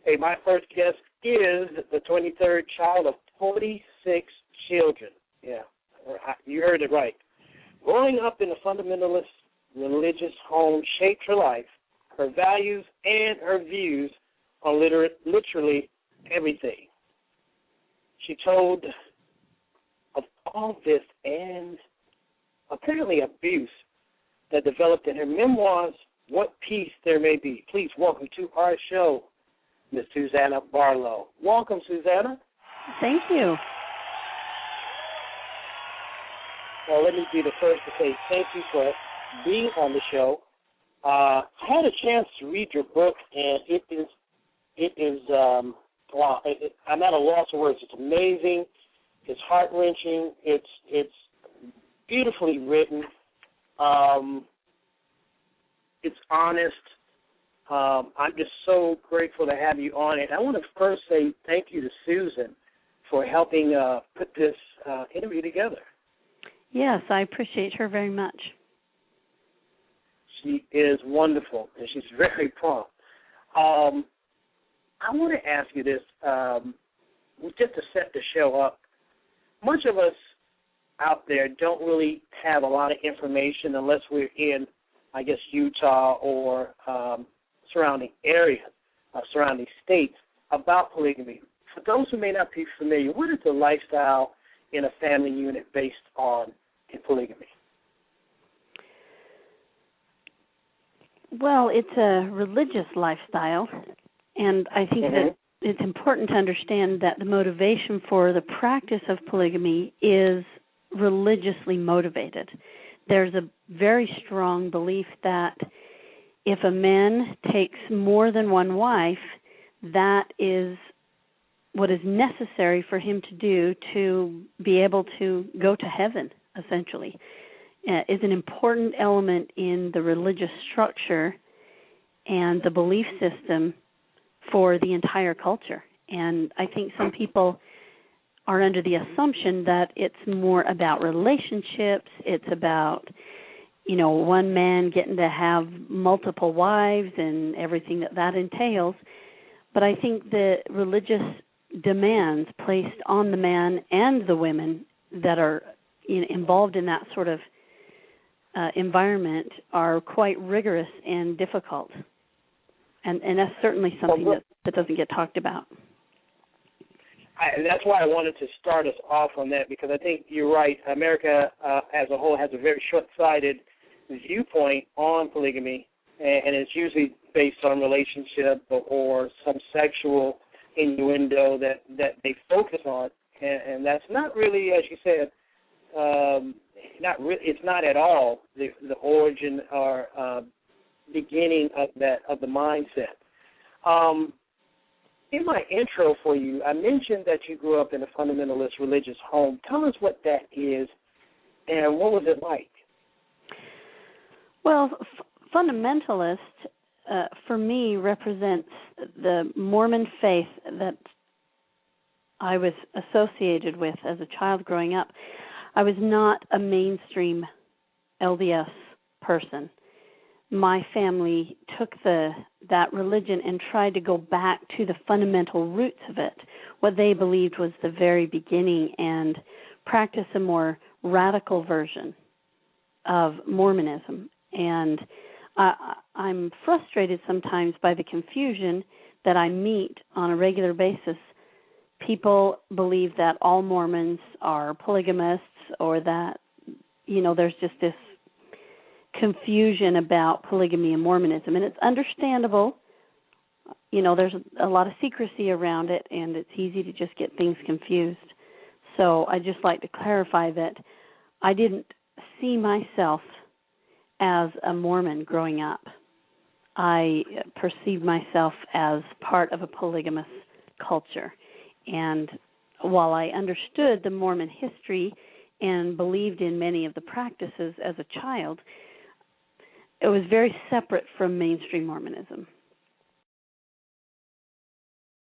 Okay, my first guest is the 23rd child of 46 children. Yeah, you heard it right. Growing up in a fundamentalist religious home shaped her life, her values, and her views on literally everything. She told of all this and apparently abuse that developed in her memoirs, What Peace There May Be. Please welcome to our show, Ms. Susanna Barlow. Welcome, Susanna. Thank you. Well, let me be the first to say thank you for being on the show. I had a chance to read your book, and it is wow, I'm at a loss of words. It's amazing. It's heart-wrenching. It's beautifully written. It's honest. I'm just so grateful to have you on it. I want to first say thank you to Susan for helping put this interview together. Yes, I appreciate her very much. She is wonderful, and she's very prompt. I want to ask you this, just to set the show up. Much of us out there don't really have a lot of information unless we're in, I guess, Utah or surrounding areas, surrounding states about polygamy. For those who may not be familiar, what is the lifestyle in a family unit based on in polygamy? Well, it's a religious lifestyle, and I think that it's important to understand that the motivation for the practice of polygamy is religiously motivated. There's a very strong belief that if a man takes more than one wife, that is what is necessary for him to do to be able to go to heaven, essentially. Is an important element in the religious structure and the belief system for the entire culture. And I think some people are under the assumption that it's more about relationships, it's about, one man getting to have multiple wives and everything that entails. But I think the religious demands placed on the man and the women that are involved in that sort of environment are quite rigorous and difficult. And that's certainly something that doesn't get talked about. And that's why I wanted to start us off on that, because I think you're right. America as a whole has a very short-sighted viewpoint on polygamy, and it's usually based on relationship or some sexual innuendo that they focus on, and that's not really, as you said, it's not at all the origin or beginning of the mindset. In my intro for you, I mentioned that you grew up in a fundamentalist religious home. Tell us what that is, and what was it like? Well, fundamentalist, for me, represents the Mormon faith that I was associated with as a child growing up. I was not a mainstream LDS person. My family took that religion and tried to go back to the fundamental roots of it, what they believed was the very beginning, and practice a more radical version of Mormonism. And I'm frustrated sometimes by the confusion that I meet on a regular basis. People believe that all Mormons are polygamists, or that, there's just this confusion about polygamy and Mormonism. And it's understandable. There's a lot of secrecy around it, and it's easy to just get things confused. So I just like to clarify that I didn't see myself as a Mormon growing up. I perceived myself as part of a polygamous culture. And while I understood the Mormon history and believed in many of the practices as a child, it was very separate from mainstream Mormonism.